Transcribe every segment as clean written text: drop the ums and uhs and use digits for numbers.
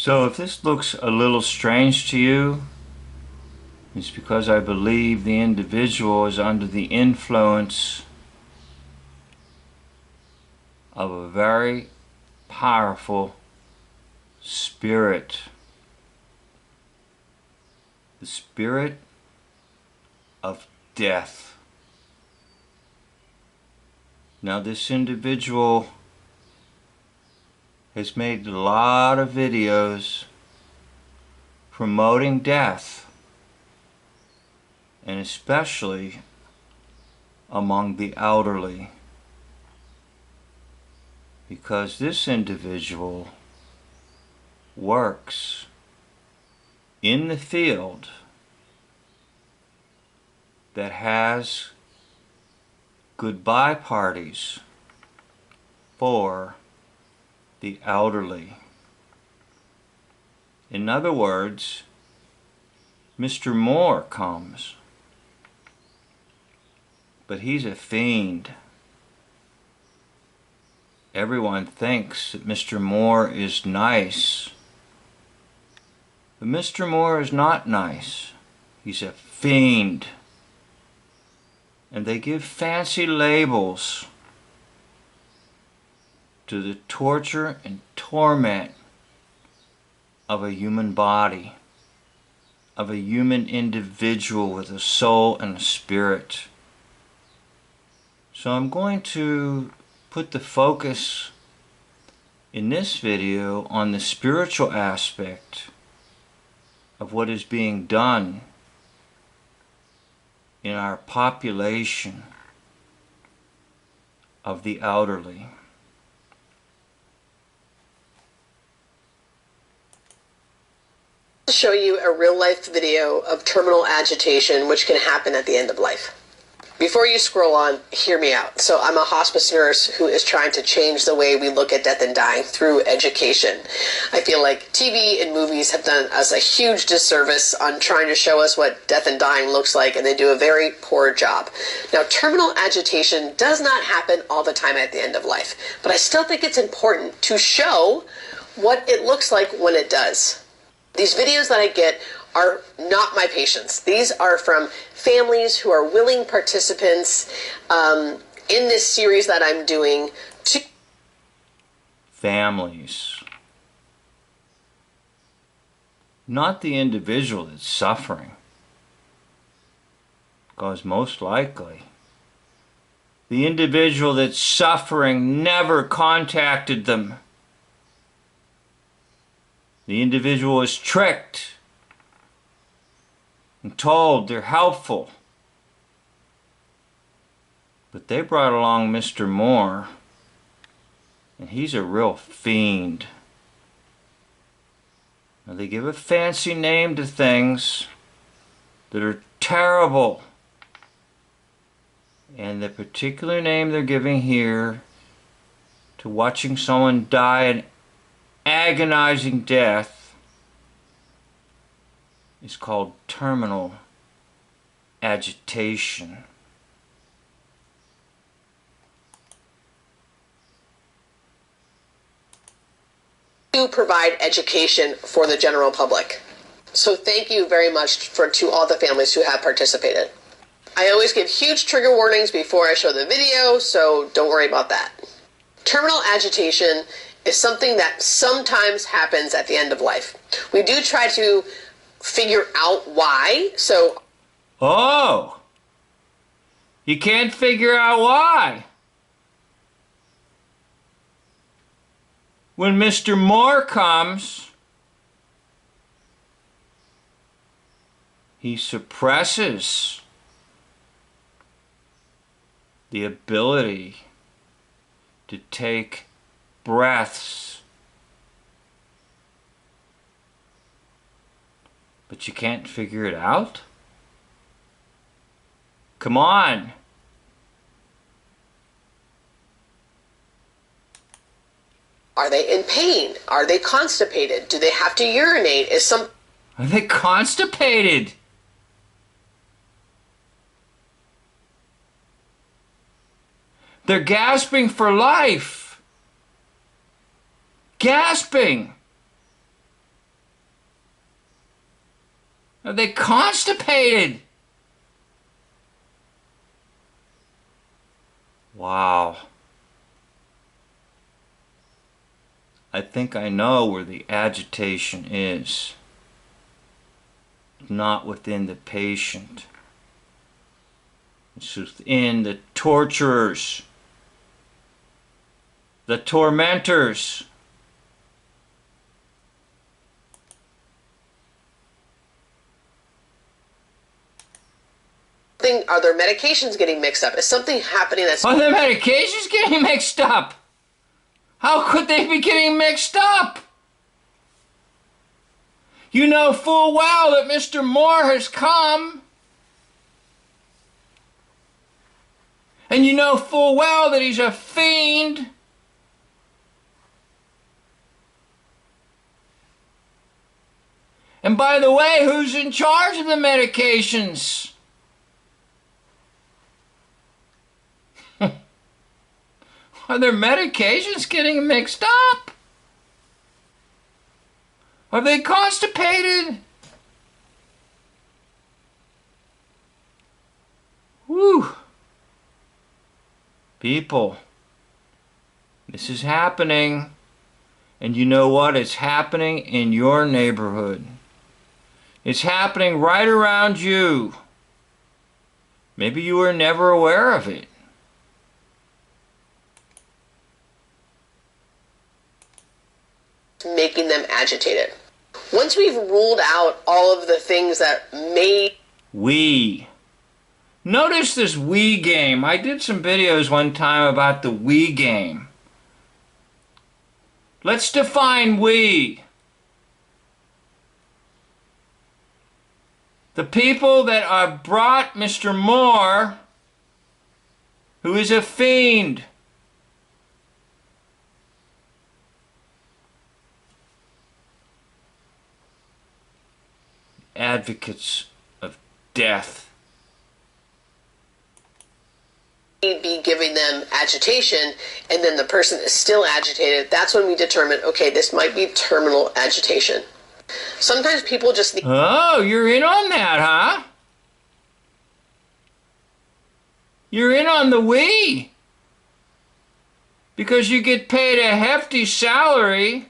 So if this looks a little strange to you, it's because I believe the individual is under the influence of a very powerful spirit. The spirit of death. Now this individual has made a lot of videos promoting death, and especially among the elderly, because this individual works in the field that has goodbye parties for the elderly. In other words, Mr. Moore comes, but he's a fiend. Everyone thinks that Mr. Moore is nice, but Mr. Moore is not nice. He's a fiend. And they give fancy labels to the torture and torment of a human body, of a human individual with a soul and a spirit. So I'm going to put the focus in this video on the spiritual aspect of what is being done in our population of the elderly. To show you a real-life video of terminal agitation, which can happen at the end of life. Before you scroll on, hear me out. So I'm a hospice nurse who is trying to change the way we look at death and dying through education. I feel like TV and movies have done us a huge disservice on trying to show us what death and dying looks like, and they do a very poor job. Now, terminal agitation does not happen all the time at the end of life, but I still think it's important to show what it looks like when it does. These videos that I get are not my patients. These are from families who are willing participants in this series that I'm doing. Families. Not the individual that's suffering. Because most likely, the individual that's suffering never contacted them. The individual is tricked and told they're helpful. But they brought along Mr. Moore, and he's a real fiend. Now they give a fancy name to things that are terrible. And the particular name they're giving here to watching someone die an agonizing death is called terminal agitation. To provide education for the general public. So thank you very much to all the families who have participated. I always give huge trigger warnings before I show the video, so don't worry about that. Terminal agitation is something that sometimes happens at the end of life. We do try to figure out why, so... Oh! You can't figure out why! When Mr. Moore comes, he suppresses the ability to take breaths. But you can't figure it out? Come on! Are they in pain? Are they constipated? Do they have to urinate? Are they constipated? They're gasping for life. Gasping. Are they constipated? Wow. I think I know where the agitation is. Not within the patient. It's within the torturers, the tormentors. Are their medications getting mixed up? Is something happening that's... Are their medications getting mixed up? How could they be getting mixed up? You know full well that Mr. Moore has come. And you know full well that he's a fiend. And by the way, who's in charge of the medications? Are their medications getting mixed up? Are they constipated? Whew. People, this is happening. And you know what? It's happening in your neighborhood. It's happening right around you. Maybe you were never aware of it. Making them agitated. Once we've ruled out all of the things that may... Notice this we game. I did some videos one time about the we game. Let's define we. The people that are brought Mr. Moore, who is a fiend. Advocates of death. Be giving them agitation, and then the person is still agitated. That's when we determine, okay, this might be terminal agitation. Sometimes people just need... Oh, you're in on that, huh? You're in on the we. Because you get paid a hefty salary.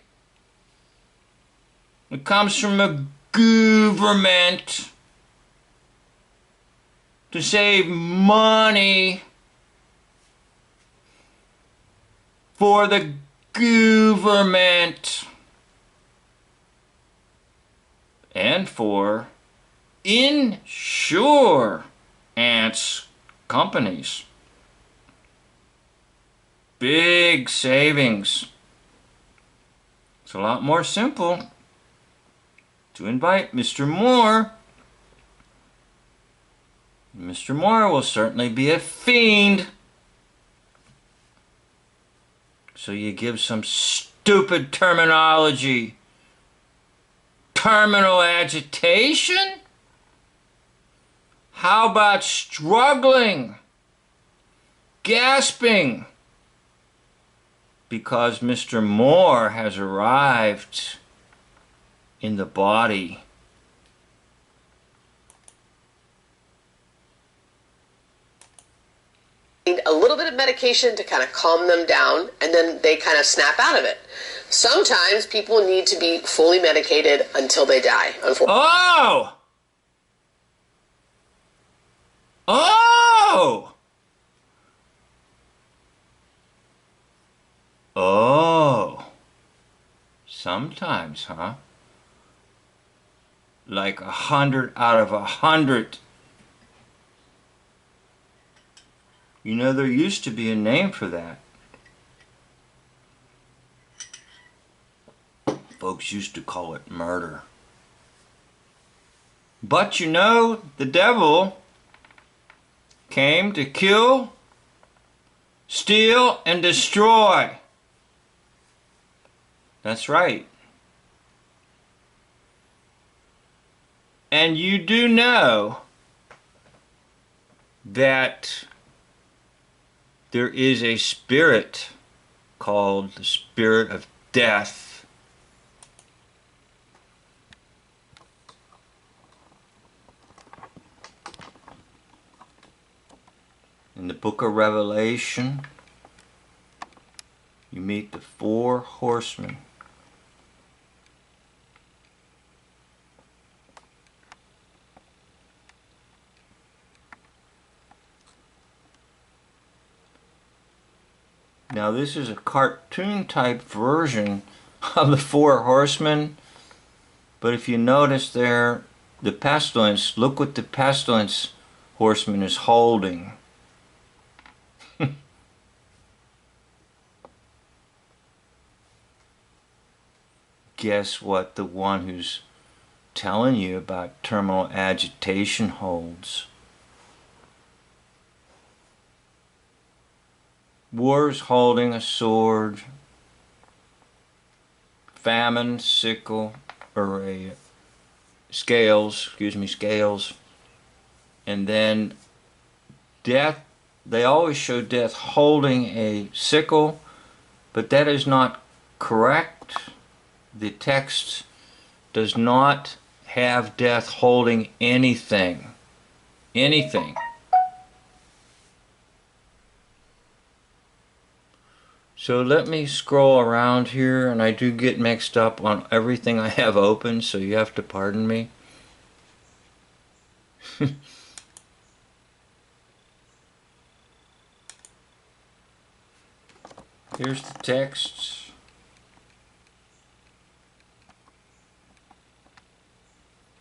It comes from a government to save money for the government and for insurance companies. Big savings. It's a lot more simple to invite Mr. Moore. Mr. Moore will certainly be a fiend. So you give some stupid terminology. Terminal agitation? How about struggling? Gasping? Because Mr. Moore has arrived in the body. Need a little bit of medication to kind of calm them down, and then they kind of snap out of it. Sometimes people need to be fully medicated until they die, unfortunately. Oh! Oh! Oh. Sometimes, huh? Like 100 out of 100. You know, there used to be a name for that. Folks used to call it murder. But you know, the devil came to kill, steal, and destroy. That's right. And you do know that there is a spirit called the spirit of death. In the book of Revelation, you meet the 4 horsemen. Now this is a cartoon type version of the 4 horsemen, but if you notice there, the pestilence, look what the pestilence horseman is holding. Guess what the one who's telling you about terminal agitation holds? War's holding a sword, famine, sickle, or a scales, and then death. They always show death holding a sickle, but that is not correct. The text does not have death holding anything. So let me scroll around here, and I do get mixed up on everything I have open, so you have to pardon me. Here's the text.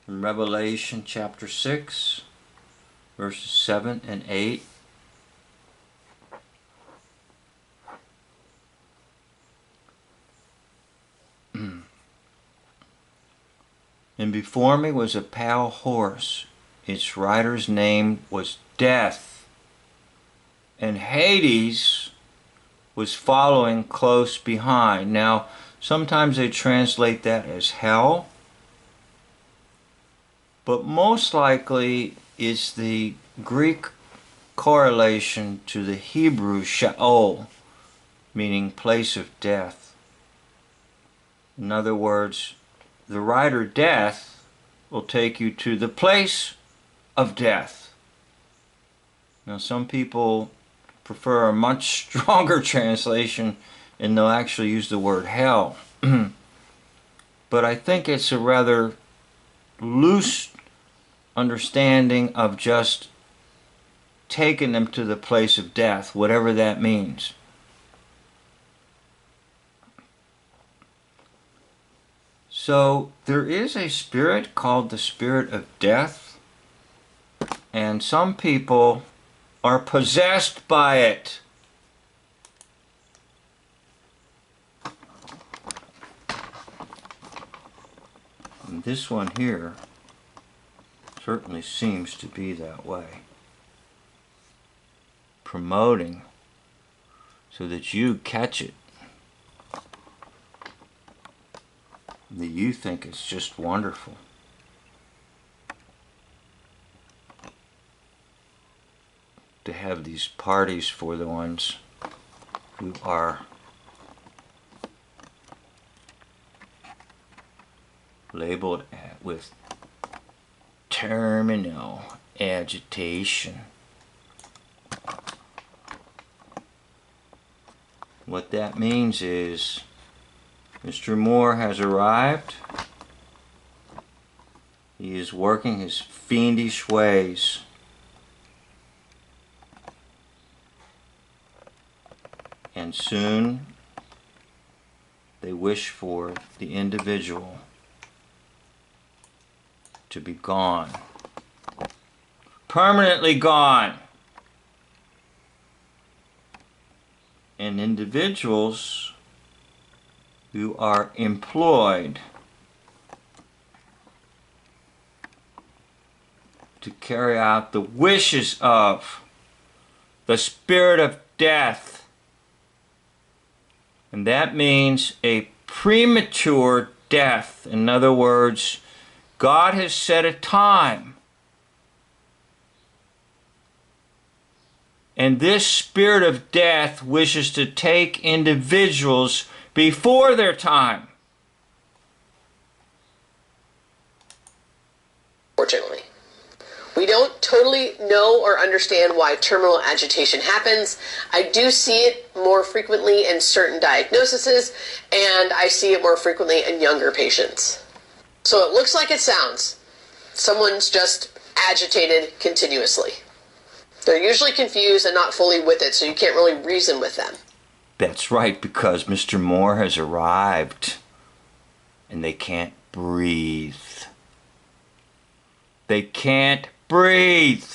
In Revelation chapter 6, verses 7 and 8. And before me was a pale horse. Its rider's name was Death. And Hades was following close behind. Now, sometimes they translate that as hell, but most likely it's the Greek correlation to the Hebrew Sheol, meaning place of death. In other words, the rider Death will take you to the place of death. Now, some people prefer a much stronger translation, and they'll actually use the word hell. But I think it's a rather loose understanding of just taking them to the place of death, whatever that means. So there is a spirit called the spirit of death, and some people are possessed by it. And this one here certainly seems to be that way, promoting so that you catch it, that you think it's just wonderful. To have these parties for the ones who are labeled with terminal agitation. What that means is Mr. Moore has arrived. He is working his fiendish ways. And soon they wish for the individual to be gone. Permanently gone. And individuals who are employed to carry out the wishes of the spirit of death. And that means a premature death. In other words, God has set a time. And this spirit of death wishes to take individuals before their time. Fortunately, We don't totally know or understand why terminal agitation happens. I do see it more frequently in certain diagnoses, and I see it more frequently in younger patients. So it looks like it sounds. Someone's just agitated continuously. They're usually confused and not fully with it, so you can't really reason with them. That's right, because Mr. Moore has arrived and they can't breathe. They can't breathe.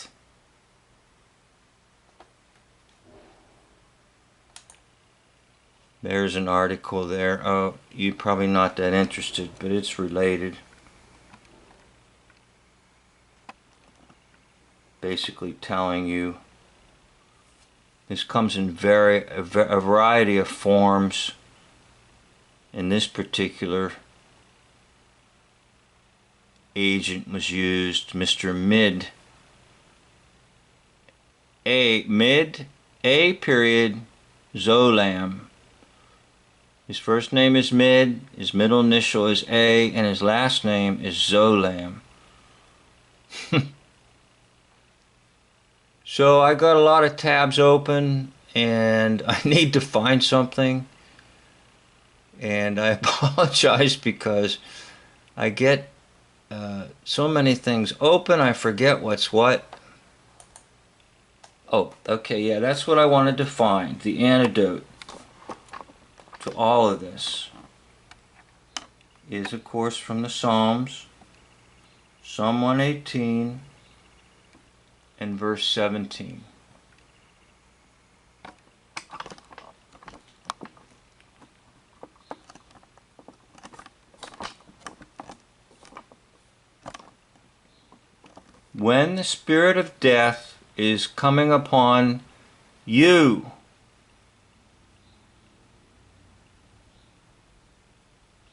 There's an article there. Oh, you're probably not that interested, but it's related. Basically telling you this comes in a variety of forms. In this particular agent was used, Mr. A period Zolam. His first name is Mid, his middle initial is A, and his last name is Zolam. So I got a lot of tabs open and I need to find something, and I apologize because I get so many things open I forget what's what. Oh, okay, yeah, that's what I wanted to find, the antidote to all of this is, of course, from the Psalms, Psalm 118 and verse 17. When the spirit of death is coming upon you,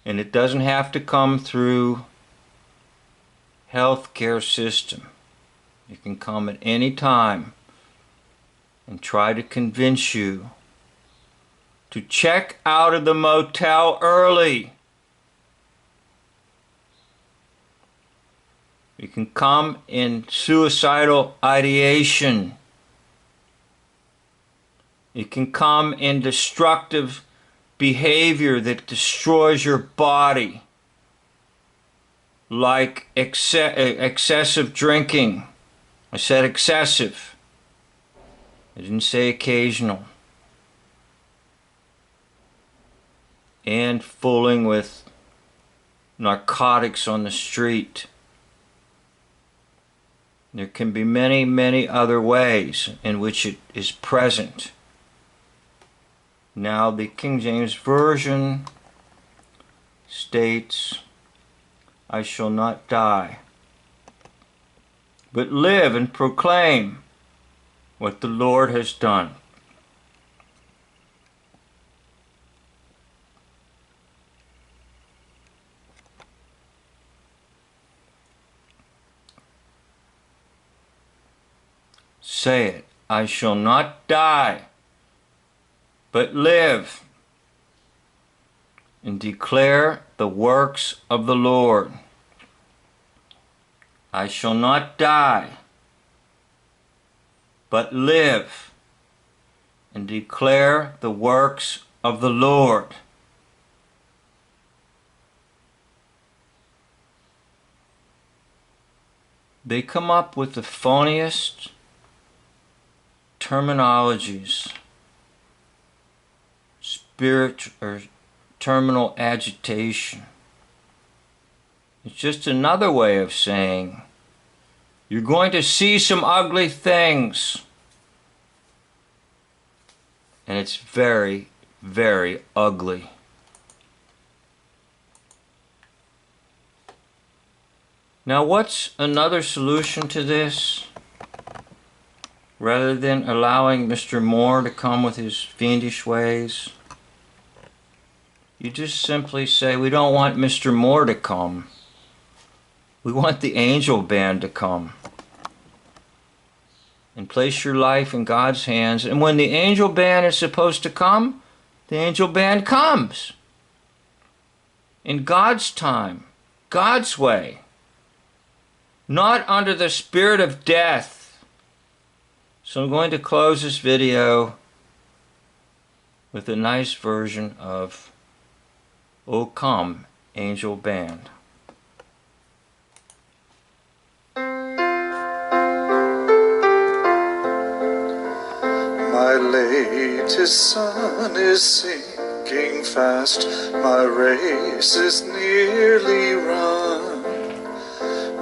and it doesn't have to come through healthcare system. It can come at any time and try to convince you to check out of the motel early. You can come in suicidal ideation. It can come in destructive behavior that destroys your body, like excessive drinking. I said excessive. I didn't say occasional. And fooling with narcotics on the street. There can be many, many other ways in which it is present. Now, the King James Version states, I shall not die, but live and proclaim what the Lord has done. Say it, I shall not die, but live and declare the works of the Lord. I shall not die, but live and declare the works of the Lord. They come up with the phoniest terminologies. Spirit or terminal agitation. It's just another way of saying you're going to see some ugly things. And it's very, very ugly. Now, what's another solution to this? Rather than allowing Mr. Moore to come with his fiendish ways, you just simply say, we don't want Mr. Moore to come. We want the angel band to come. And place your life in God's hands. And when the angel band is supposed to come, the angel band comes. In God's time, God's way. not under the spirit of death. So I'm going to close this video with a nice version of O Come, Angel Band. My latest sun is sinking fast, my race is nearly run.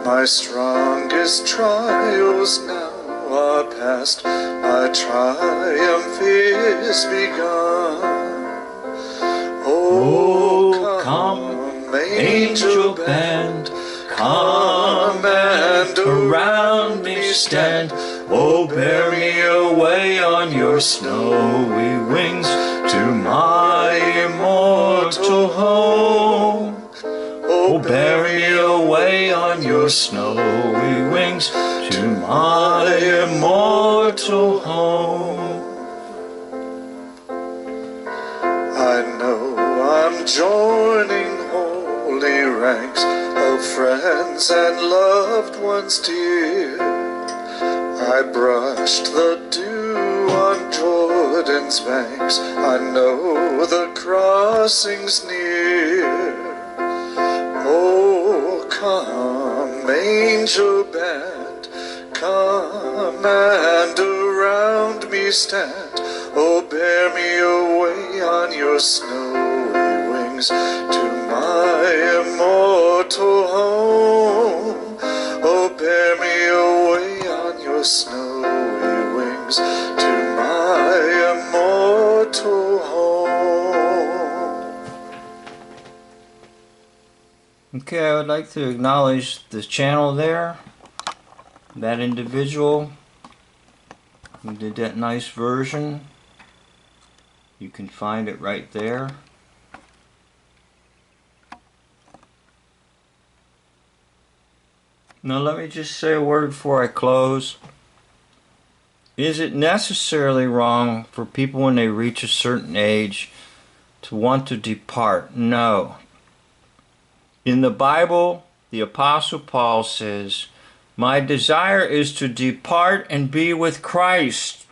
My strongest trials now are past, my triumph is begun. Oh, come, angel band, come and around me stand. Oh, bear me away on your snowy wings to my immortal home. Oh, bear me away on your snowy wings to my immortal home. I know I'm joining holy ranks of friends and loved ones dear. I brushed the dew on Jordan's banks, I know the crossing's near. Oh, come, angel band, come and around me stand. Oh, bear me away on your snowy wings to my immortal home. Oh, bear me away on your snowy wings to my immortal home. Okay, I would like to acknowledge the channel there, that individual who did that nice version. You can find it right there. Now let me just say a word before I close. Is it necessarily wrong for people when they reach a certain age to want to depart? No. In the Bible, the Apostle Paul says, "My desire is to depart and be with Christ."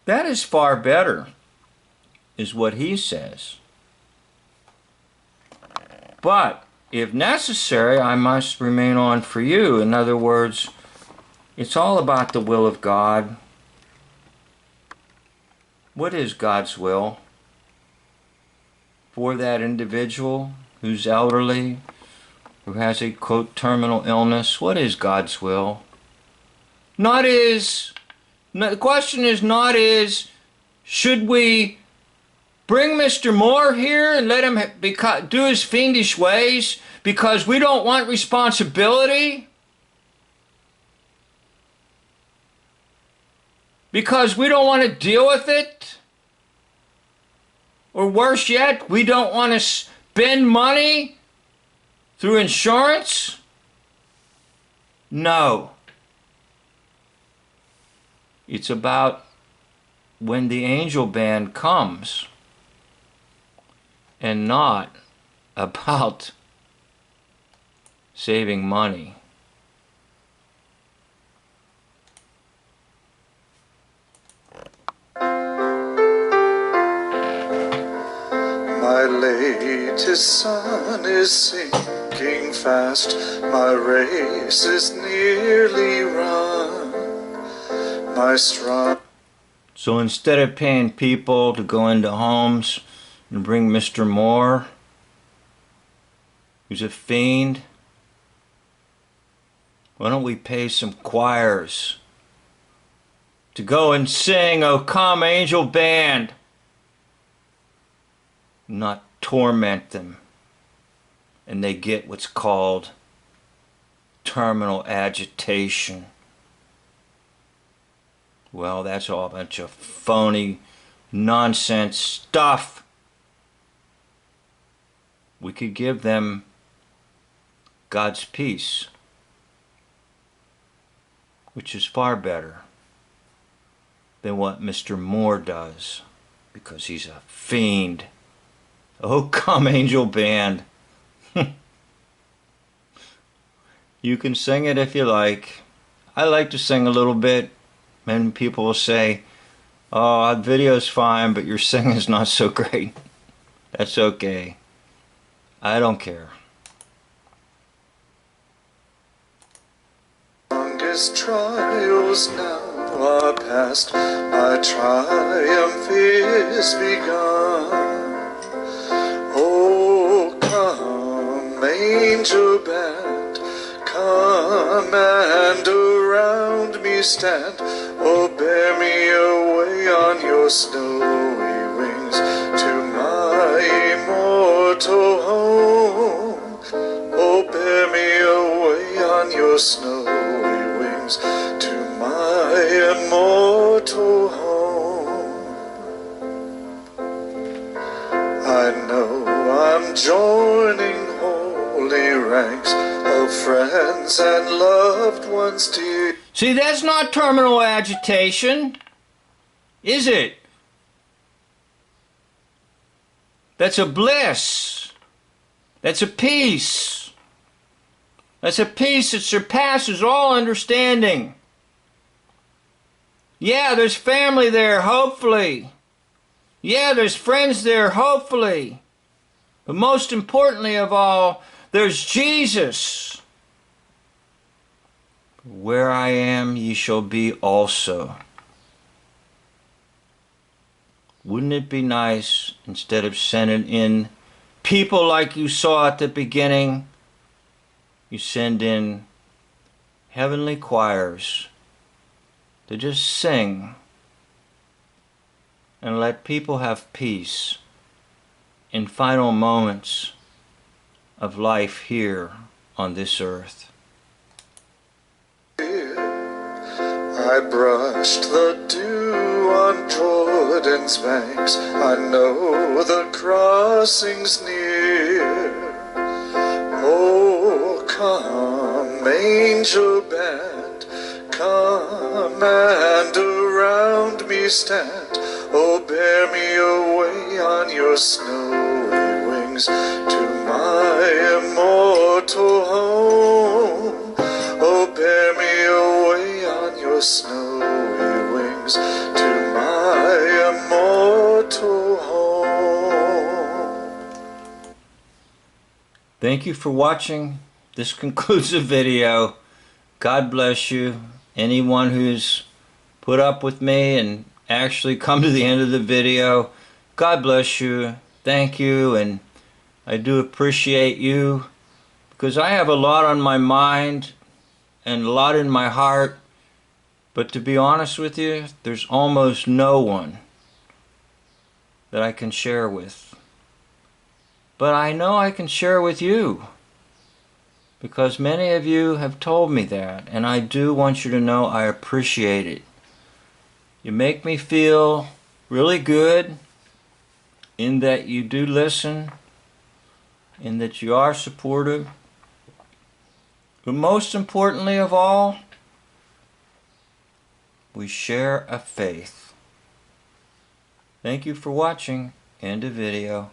That is far better, is what he says. But if necessary, I must remain on for you. In other words, it's all about the will of God. What is God's will for that individual who's elderly, who has a, quote, terminal illness? What is God's will? The question is not should we bring Mr. Moore here and let him do his fiendish ways because we don't want responsibility? Because we don't want to deal with it? Or worse yet, we don't want to spend money through insurance? No. It's about when the angel band comes, and not about saving money. My latest sun is sinking fast, my race is nearly run. My strong. So instead of paying people to go into homes and bring Mr. Moore, who's a fiend, why don't we pay some choirs to go and sing "O Come Angel Band," not torment them, and they get what's called terminal agitation. Well, that's all a bunch of phony nonsense stuff. We could give them God's peace, which is far better than what Mr. Moore does, because he's a fiend. Oh, come, angel band. You can sing it if you like. I like to sing a little bit, and people will say, "Oh, that video's fine, but your singing's not so great." That's okay. I don't care. Longest trials now are past, my triumph is begun. Oh, come, angel band, come and around me stand. Oh, bear me away on your snowy wings to my immortal home. Oh, bear me away on your snowy wings to my immortal home. I know I'm joining holy ranks of friends and loved ones dear. See, that's not terminal agitation, is it? That's a bliss. That's a peace. That's a peace that surpasses all understanding. Yeah, there's family there, hopefully. Yeah, there's friends there, hopefully. But most importantly of all, there's Jesus. Where I am, ye shall be also. Wouldn't it be nice, instead of sending in people like you saw at the beginning, you send in heavenly choirs to just sing and let people have peace in final moments of life here on this earth. I brushed the dew on Jordan's banks, I know the crossing's near. Oh, come, angel band, come and around me stand. Oh, bear me away on your snowy wings to my immortal home. Oh, bear me away on your snowy wings to my immortal home. Thank you for watching. This concludes the video. God bless you. Anyone who's put up with me and actually come to the end of the video, God bless you. Thank you, and I do appreciate you, because I have a lot on my mind and a lot in my heart, but to be honest with you, there's almost no one that I can share with. But I know I can share with you, because many of you have told me that, and I do want you to know I appreciate it. You make me feel really good in that you do listen, in that you are supportive, but most importantly of all, we share a faith. Thank you for watching. End of video.